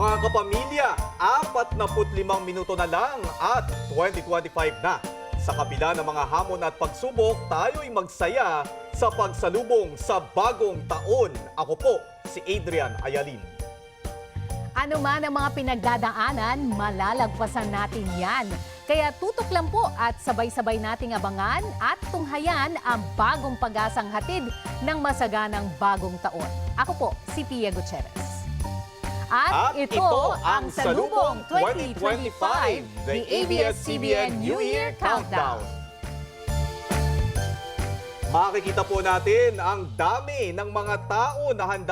Mga kapamilya, 45 minuto na lang at 2025 na. Sa kabila ng mga hamon at pagsubok, tayo'y magsaya sa pagsalubong sa bagong taon. Ako po, si Adrian Ayalin. Ano man ang mga pinagdadaanan, malalagpasan natin yan. Kaya tutok lang po at sabay-sabay nating abangan at tunghayan ang bagong pag-asang hatid ng masaganang bagong taon. Ako po, si Pia Gutierrez. At ito ang Salubong 2025, the ABS-CBN New Year Countdown. Makikita po natin ang dami ng mga tao na handang